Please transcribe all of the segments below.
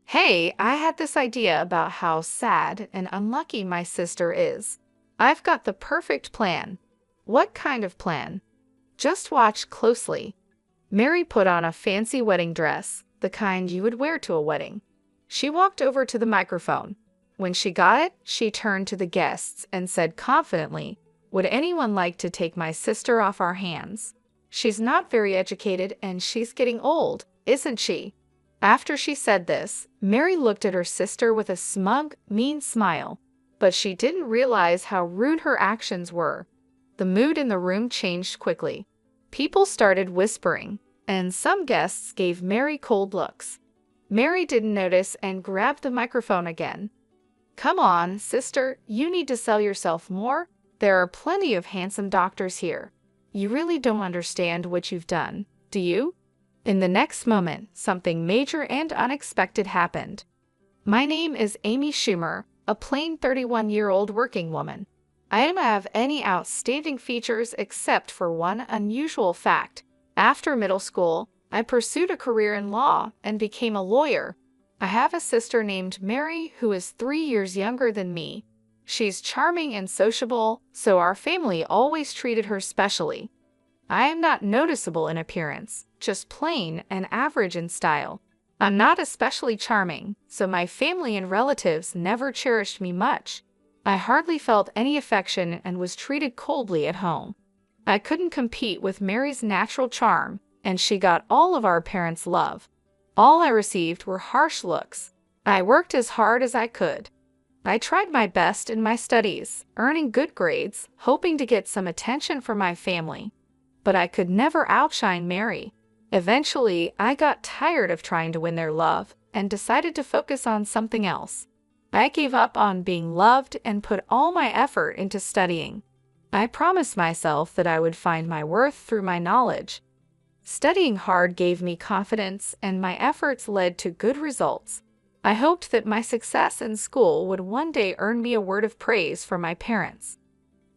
Hey, I had this idea about how sad and unlucky my sister is. I've got the perfect plan. What kind of plan? Just watch closely. Mary put on a fancy wedding dress, the kind you would wear to a wedding. She walked over to the microphone. When she got it, she turned to the guests and said confidently, "Would anyone like to take my sister off our hands? She's not very educated and she's getting old, isn't she?" After she said this, Mary looked at her sister with a smug, mean smile, but she didn't realize how rude her actions were. The mood in the room changed quickly. People started whispering, and some guests gave Mary cold looks. Mary didn't notice and grabbed the microphone again. "Come on, sister, you need to sell yourself more. There are plenty of handsome doctors here. You really don't understand what you've done, do you?" In the next moment, something major and unexpected happened. "My name is Amy Schumer, a plain 31-year-old working woman. I don't have any outstanding features except for one unusual fact. After middle school, I pursued a career in law and became a lawyer. I have a sister named Mary who is 3 years younger than me. She's charming and sociable, so our family always treated her specially. I am not noticeable in appearance, just plain and average in style. I'm not especially charming, so my family and relatives never cherished me much. I hardly felt any affection and was treated coldly at home. I couldn't compete with Mary's natural charm, and she got all of our parents' love. All I received were harsh looks. I worked as hard as I could. I tried my best in my studies, earning good grades, hoping to get some attention from my family. But I could never outshine Mary. Eventually, I got tired of trying to win their love and decided to focus on something else. I gave up on being loved and put all my effort into studying. I promised myself that I would find my worth through my knowledge. Studying hard gave me confidence, and my efforts led to good results. I hoped that my success in school would one day earn me a word of praise from my parents.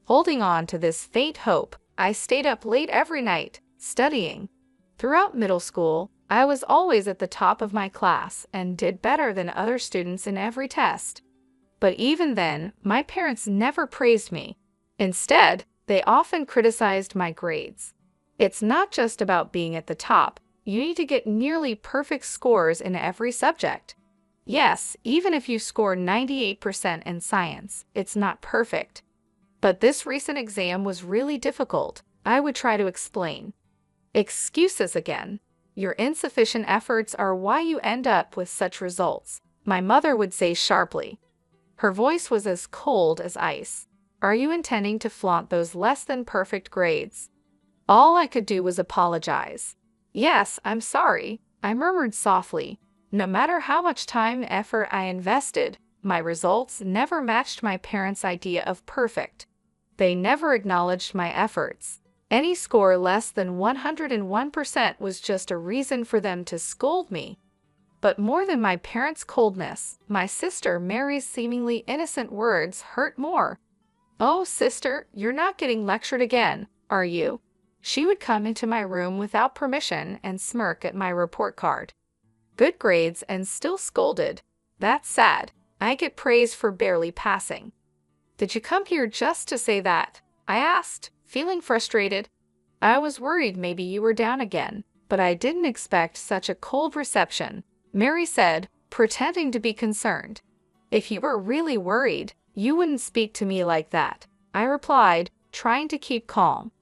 Holding on to this faint hope, I stayed up late every night, studying. Throughout middle school, I was always at the top of my class and did better than other students in every test. But even then, my parents never praised me. Instead, they often criticized my grades. It's not just about being at the top. You need to get nearly perfect scores in every subject. Yes, even if you score 98% in science, it's not perfect. But this recent exam was really difficult. I would try to explain. "Excuses again. Your insufficient efforts are why you end up with such results," my mother would say sharply. Her voice was as cold as ice. "Are you intending to flaunt those less than perfect grades?" All I could do was apologize. "Yes, I'm sorry," I murmured softly. No matter how much time and effort I invested, my results never matched my parents' idea of perfect. They never acknowledged my efforts. Any score less than 101% was just a reason for them to scold me. But more than my parents' coldness, my sister Mary's seemingly innocent words hurt more. "Oh, sister, you're not getting lectured again, are you?" She would come into my room without permission and smirk at my report card. "Good grades and still scolded. That's sad. I get praise for barely passing." "Did you come here just to say that?" I asked, feeling frustrated. "I was worried maybe you were down again, but I didn't expect such a cold reception," Mary said, pretending to be concerned. "If you were really worried, you wouldn't speak to me like that," I replied, trying to keep calm.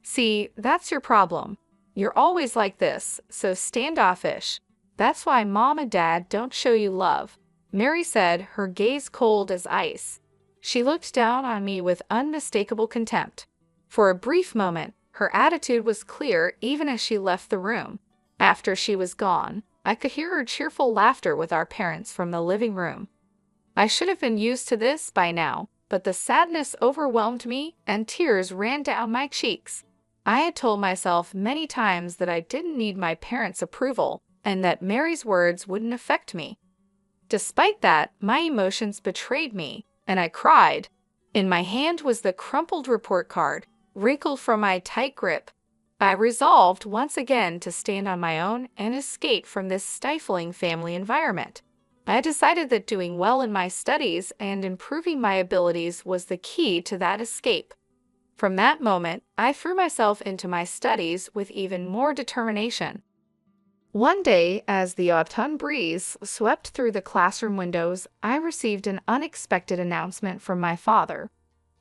"See, that's your problem. You're always like this, so standoffish. That's why Mom and Dad don't show you love," Mary said, her gaze cold as ice. She looked down on me with unmistakable contempt. For a brief moment, her attitude was clear even as she left the room. After she was gone, I could hear her cheerful laughter with our parents from the living room. I should have been used to this by now, but the sadness overwhelmed me and tears ran down my cheeks. I had told myself many times that I didn't need my parents' approval and that Mary's words wouldn't affect me. Despite that, my emotions betrayed me, and I cried. In my hand was the crumpled report card, wrinkled from my tight grip. I resolved once again to stand on my own and escape from this stifling family environment. I decided that doing well in my studies and improving my abilities was the key to that escape. From that moment, I threw myself into my studies with even more determination. One day, as the autumn breeze swept through the classroom windows, I received an unexpected announcement from my father.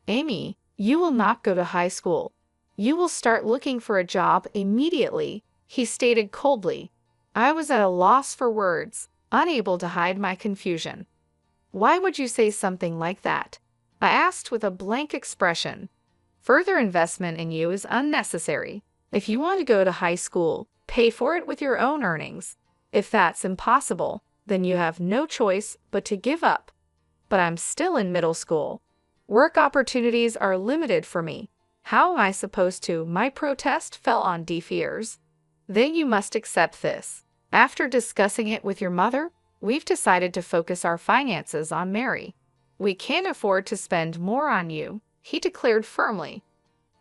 "Amy, you will not go to high school. You will start looking for a job immediately," he stated coldly. I was at a loss for words, unable to hide my confusion. "Why would you say something like that?" I asked with a blank expression. "Further investment in you is unnecessary. If you want to go to high school, pay for it with your own earnings. If that's impossible, then you have no choice but to give up." "But I'm still in middle school. Work opportunities are limited for me. How am I supposed to?" My protest fell on deaf ears. "Then you must accept this. After discussing it with your mother, we've decided to focus our finances on Mary. We can't afford to spend more on you," he declared firmly.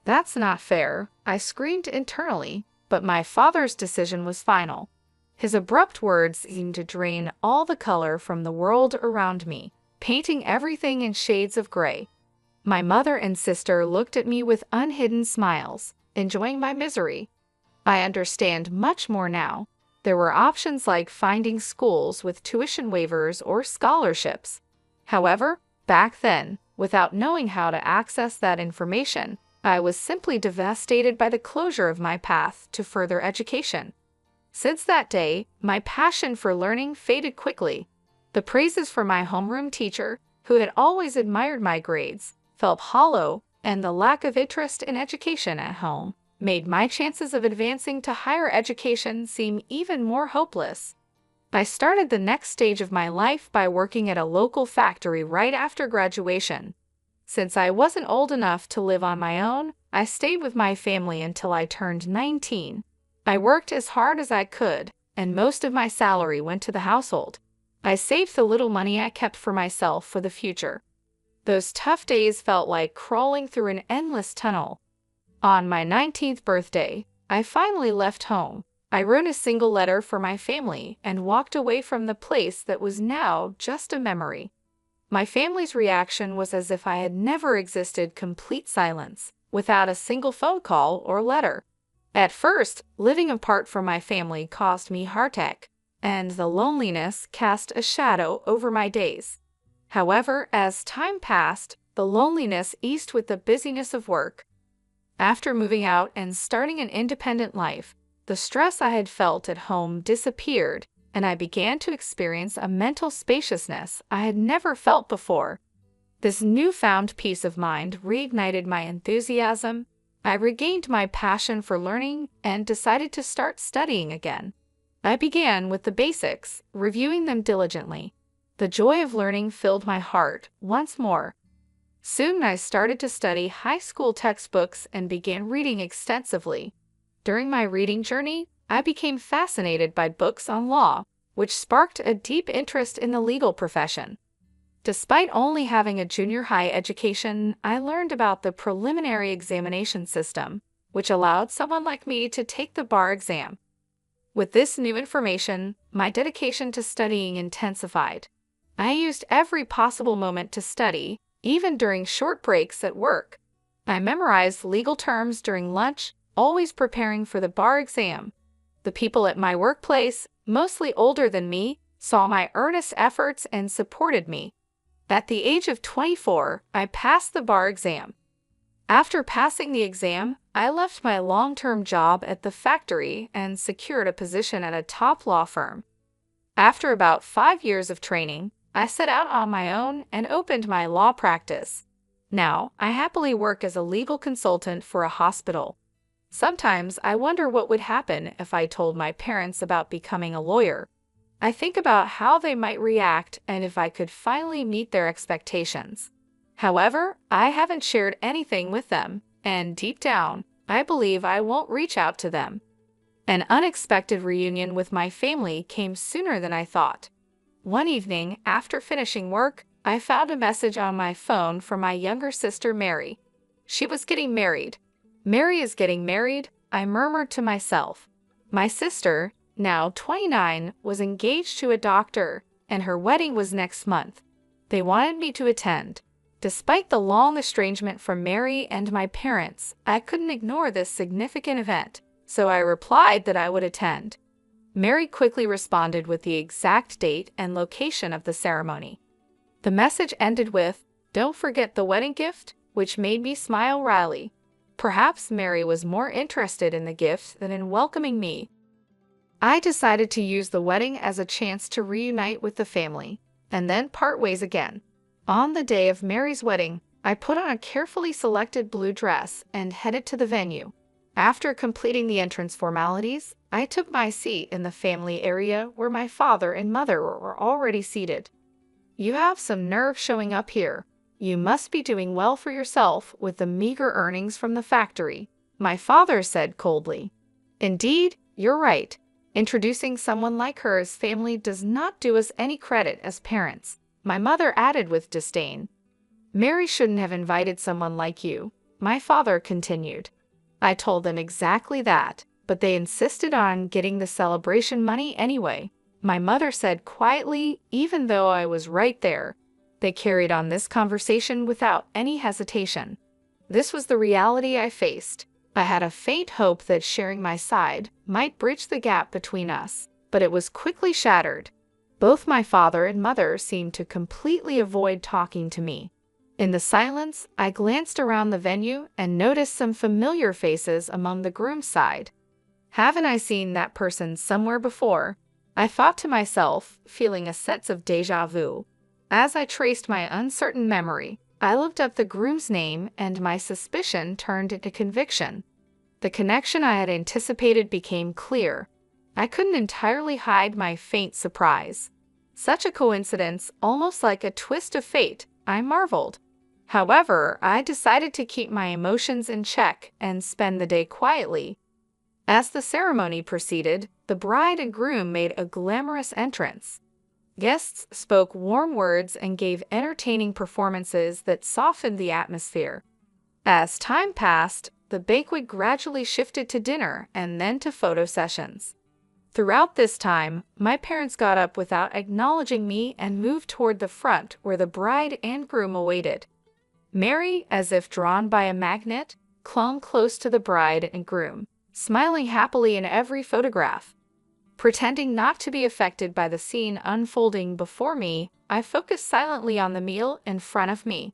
"That's not fair," I screamed internally, but my father's decision was final. His abrupt words seemed to drain all the color from the world around me, painting everything in shades of gray. My mother and sister looked at me with unhidden smiles, enjoying my misery. I understand much more now. There were options like finding schools with tuition waivers or scholarships. However, back then, without knowing how to access that information, I was simply devastated by the closure of my path to further education. Since that day, my passion for learning faded quickly. The praises from my homeroom teacher, who had always admired my grades, felt hollow, and the lack of interest in education at home made my chances of advancing to higher education seem even more hopeless. I started the next stage of my life by working at a local factory right after graduation. Since I wasn't old enough to live on my own, I stayed with my family until I turned 19. I worked as hard as I could, and most of my salary went to the household. I saved the little money I kept for myself for the future. Those tough days felt like crawling through an endless tunnel. On my 19th birthday, I finally left home. I wrote a single letter for my family and walked away from the place that was now just a memory. My family's reaction was as if I had never existed: complete silence, without a single phone call or letter. At first, living apart from my family caused me heartache, and the loneliness cast a shadow over my days. However, as time passed, the loneliness eased with the busyness of work. After moving out and starting an independent life, the stress I had felt at home disappeared, and I began to experience a mental spaciousness I had never felt before. This newfound peace of mind reignited my enthusiasm. I regained my passion for learning and decided to start studying again. I began with the basics, reviewing them diligently. The joy of learning filled my heart once more. Soon I started to study high school textbooks and began reading extensively. During my reading journey, I became fascinated by books on law, which sparked a deep interest in the legal profession. Despite only having a junior high education, I learned about the preliminary examination system, which allowed someone like me to take the bar exam. With this new information, my dedication to studying intensified. I used every possible moment to study, even during short breaks at work. I memorized legal terms during lunch, always preparing for the bar exam. The people at my workplace, mostly older than me, saw my earnest efforts and supported me. At the age of 24, I passed the bar exam. After passing the exam, I left my long-term job at the factory and secured a position at a top law firm. After about 5 years of training, I set out on my own and opened my law practice. Now, I happily work as a legal consultant for a hospital. Sometimes I wonder what would happen if I told my parents about becoming a lawyer. I think about how they might react and if I could finally meet their expectations. However, I haven't shared anything with them, and deep down, I believe I won't reach out to them. An unexpected reunion with my family came sooner than I thought. One evening, after finishing work, I found a message on my phone from my younger sister, Mary. She was getting married. "Mary is getting married," I murmured to myself. My sister, now 29, was engaged to a doctor, and her wedding was next month. They wanted me to attend. Despite the long estrangement from Mary and my parents, I couldn't ignore this significant event, so I replied that I would attend. Mary quickly responded with the exact date and location of the ceremony. The message ended with, "Don't forget the wedding gift," which made me smile wryly. Perhaps Mary was more interested in the gift than in welcoming me. I decided to use the wedding as a chance to reunite with the family, and then part ways again. On the day of Mary's wedding, I put on a carefully selected blue dress and headed to the venue. After completing the entrance formalities, I took my seat in the family area where my father and mother were already seated. "You have some nerve showing up here. You must be doing well for yourself with the meager earnings from the factory," my father said coldly. "Indeed, you're right. Introducing someone like her as family does not do us any credit as parents," my mother added with disdain. "Mary shouldn't have invited someone like you," my father continued. I told them exactly that, but they insisted on getting the celebration money anyway, my mother said quietly, even though I was right there. They carried on this conversation without any hesitation. This was the reality I faced. I had a faint hope that sharing my side might bridge the gap between us, but it was quickly shattered. Both my father and mother seemed to completely avoid talking to me. In the silence, I glanced around the venue and noticed some familiar faces among the groom's side. Haven't I seen that person somewhere before? I thought to myself, feeling a sense of déjà vu. As I traced my uncertain memory, I looked up the groom's name and my suspicion turned into conviction. The connection I had anticipated became clear. I couldn't entirely hide my faint surprise. Such a coincidence, almost like a twist of fate, I marveled. However, I decided to keep my emotions in check and spend the day quietly. As the ceremony proceeded, the bride and groom made a glamorous entrance. Guests spoke warm words and gave entertaining performances that softened the atmosphere. As time passed, the banquet gradually shifted to dinner and then to photo sessions. Throughout this time, my parents got up without acknowledging me and moved toward the front where the bride and groom awaited. Mary, as if drawn by a magnet, clung close to the bride and groom, smiling happily in every photograph. Pretending not to be affected by the scene unfolding before me, I focused silently on the meal in front of me.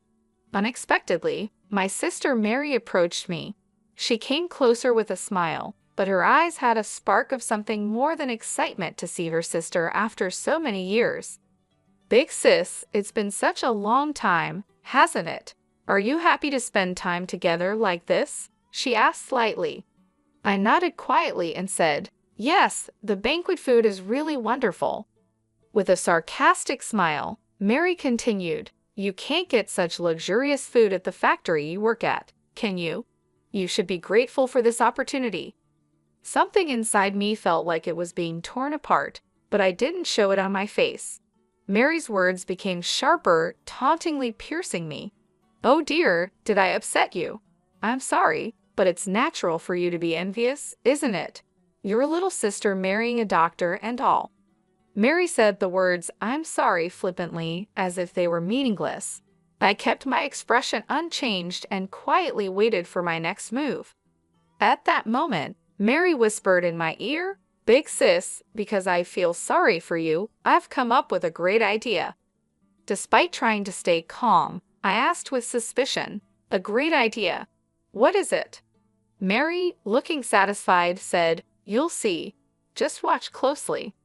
Unexpectedly, my sister Mary approached me. She came closer with a smile, but her eyes had a spark of something more than excitement to see her sister after so many years. "Big sis, it's been such a long time, hasn't it? Are you happy to spend time together like this?" she asked slightly. I nodded quietly and said, "Yes, the banquet food is really wonderful." With a sarcastic smile, Mary continued, "You can't get such luxurious food at the factory you work at, can you? You should be grateful for this opportunity." Something inside me felt like it was being torn apart, but I didn't show it on my face. Mary's words became sharper, tauntingly piercing me. "Oh dear, did I upset you? I'm sorry, but it's natural for you to be envious, isn't it? Your little sister marrying a doctor and all." Mary said the words "I'm sorry" flippantly, as if they were meaningless. I kept my expression unchanged and quietly waited for my next move. At that moment, Mary whispered in my ear, "Big sis, because I feel sorry for you, I've come up with a great idea." Despite trying to stay calm, I asked with suspicion, "A great idea? What is it?" Mary, looking satisfied, said, "You'll see. Just watch closely."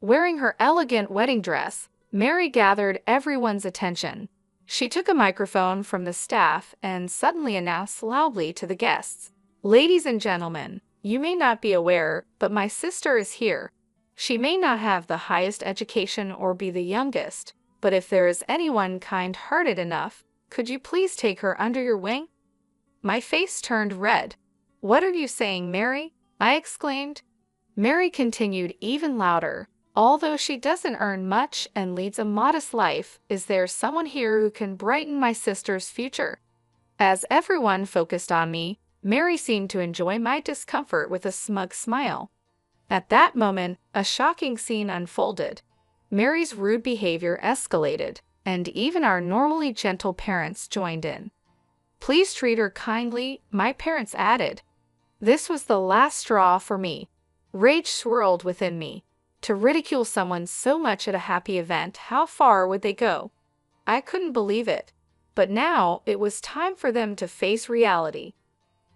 Wearing her elegant wedding dress, Mary gathered everyone's attention. She took a microphone from the staff and suddenly announced loudly to the guests, "Ladies and gentlemen, you may not be aware, but my sister is here. She may not have the highest education or be the youngest, but if there is anyone kind-hearted enough, could you please take her under your wing?" My face turned red. "What are you saying, Mary?" I exclaimed. Mary continued even louder. "Although she doesn't earn much and leads a modest life, is there someone here who can brighten my sister's future?" As everyone focused on me, Mary seemed to enjoy my discomfort with a smug smile. At that moment, a shocking scene unfolded. Mary's rude behavior escalated, and even our normally gentle parents joined in. "Please treat her kindly," my parents added. This was the last straw for me. Rage swirled within me. To ridicule someone so much at a happy event, how far would they go? I couldn't believe it. But now it was time for them to face reality.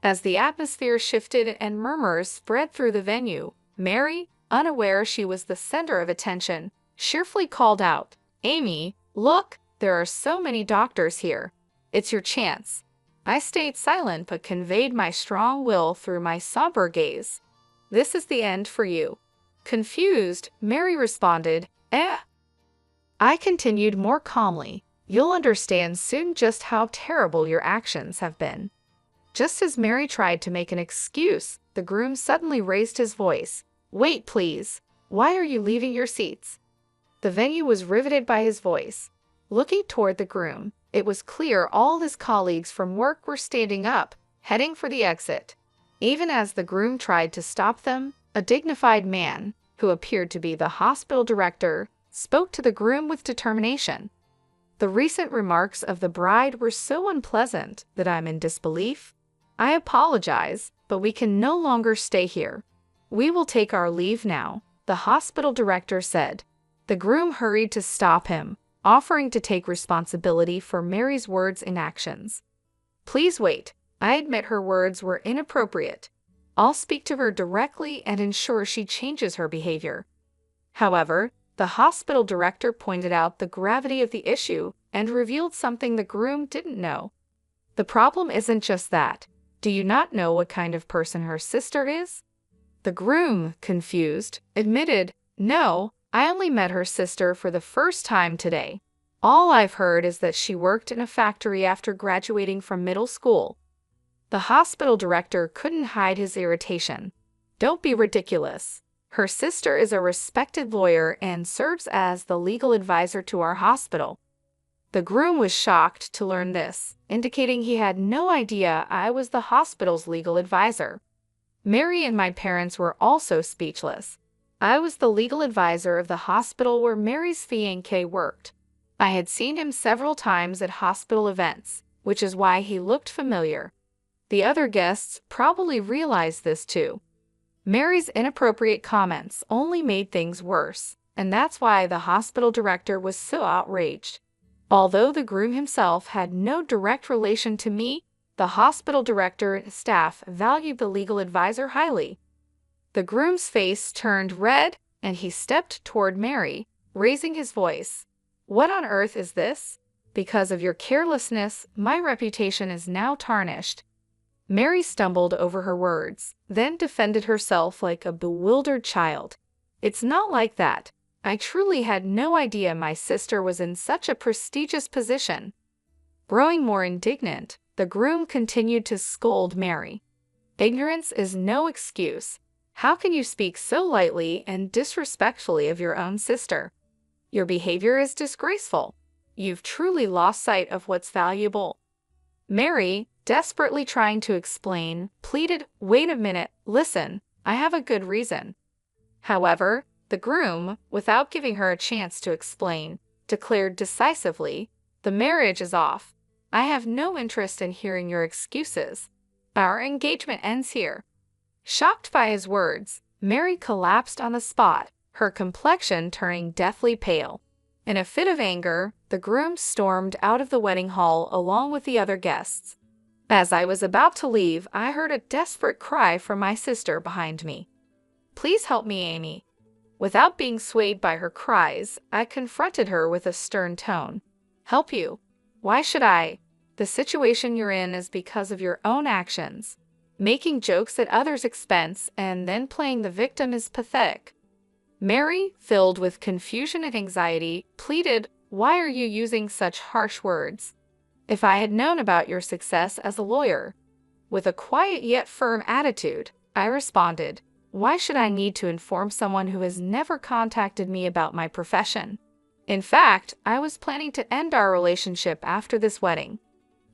As the atmosphere shifted and murmurs spread through the venue, Mary, unaware she was the center of attention, cheerfully called out, "Amy, look, there are so many doctors here. It's your chance." I stayed silent but conveyed my strong will through my somber gaze. "This is the end for you." Confused, Mary responded, "Eh?" I continued more calmly, "You'll understand soon just how terrible your actions have been." Just as Mary tried to make an excuse, the groom suddenly raised his voice. "Wait, please. Why are you leaving your seats?" The venue was riveted by his voice. Looking toward the groom, it was clear all his colleagues from work were standing up, heading for the exit. Even as the groom tried to stop them, a dignified man, who appeared to be the hospital director, spoke to the groom with determination. "The recent remarks of the bride were so unpleasant that I'm in disbelief. I apologize, but we can no longer stay here. We will take our leave now," the hospital director said. The groom hurried to stop him, offering to take responsibility for Mary's words and actions. "Please wait. I admit her words were inappropriate. I'll speak to her directly and ensure she changes her behavior." However, the hospital director pointed out the gravity of the issue and revealed something the groom didn't know. "The problem isn't just that. Do you not know what kind of person her sister is?" The groom, confused, admitted, "No, I only met her sister for the first time today. All I've heard is that she worked in a factory after graduating from middle school." The hospital director couldn't hide his irritation. "Don't be ridiculous. Her sister is a respected lawyer and serves as the legal advisor to our hospital." The groom was shocked to learn this, indicating he had no idea I was the hospital's legal advisor. Mary and my parents were also speechless. I was the legal advisor of the hospital where Mary's fiancé worked. I had seen him several times at hospital events, which is why he looked familiar. The other guests probably realized this too. Mary's inappropriate comments only made things worse, and that's why the hospital director was so outraged. Although the groom himself had no direct relation to me, the hospital director and staff valued the legal advisor highly. The groom's face turned red, and he stepped toward Mary, raising his voice. "What on earth is this? Because of your carelessness, my reputation is now tarnished." Mary stumbled over her words, then defended herself like a bewildered child. "It's not like that. I truly had no idea my sister was in such a prestigious position." Growing more indignant, the groom continued to scold Mary. "Ignorance is no excuse. How can you speak so lightly and disrespectfully of your own sister? Your behavior is disgraceful. You've truly lost sight of what's valuable." Mary, desperately trying to explain, pleaded, "Wait a minute, listen, I have a good reason." However, the groom, without giving her a chance to explain, declared decisively, "The marriage is off. I have no interest in hearing your excuses. Our engagement ends here." Shocked by his words, Mary collapsed on the spot, her complexion turning deathly pale. In a fit of anger, the groom stormed out of the wedding hall along with the other guests. As I was about to leave, I heard a desperate cry from my sister behind me. "Please help me, Amy." Without being swayed by her cries, I confronted her with a stern tone. "Help you? Why should I? The situation you're in is because of your own actions. Making jokes at others' expense and then playing the victim is pathetic." Mary, filled with confusion and anxiety, pleaded, "Why are you using such harsh words? If I had known about your success as a lawyer." With a quiet yet firm attitude, I responded, "Why should I need to inform someone who has never contacted me about my profession? In fact, I was planning to end our relationship after this wedding.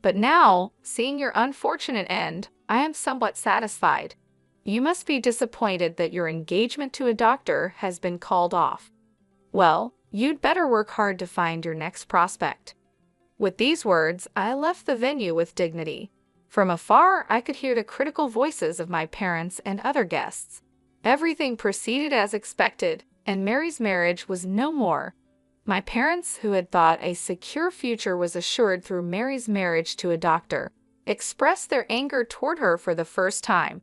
But now, seeing your unfortunate end, I am somewhat satisfied. You must be disappointed that your engagement to a doctor has been called off. Well, You'd better work hard to find your next prospect." With these words, I left the venue with dignity. From afar, I could hear the critical voices of my parents and other guests. Everything proceeded as expected, and Mary's marriage was no more. My parents, who had thought a secure future was assured through Mary's marriage to a doctor, expressed their anger toward her for the first time.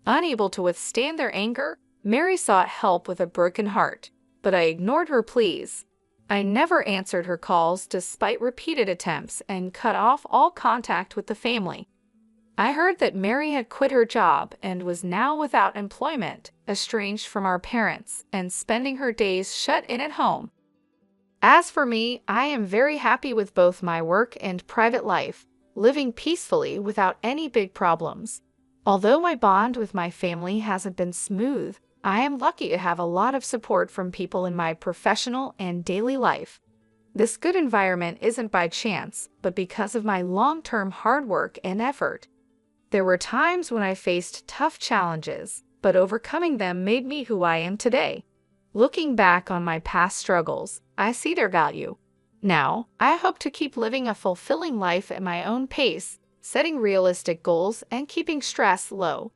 Unable to withstand their anger, Mary sought help with a broken heart, but I ignored her pleas. I never answered her calls despite repeated attempts and cut off all contact with the family. I heard that Mary had quit her job and was now without employment, estranged from our parents, and spending her days shut in at home. As for me, I am very happy with both my work and private life, living peacefully without any big problems. Although my bond with my family hasn't been smooth, I am lucky to have a lot of support from people in my professional and daily life. This good environment isn't by chance, but because of my long-term hard work and effort. There were times when I faced tough challenges, but overcoming them made me who I am today. Looking back on my past struggles, I see their value. Now, I hope to keep living a fulfilling life at my own pace, setting realistic goals and keeping stress low.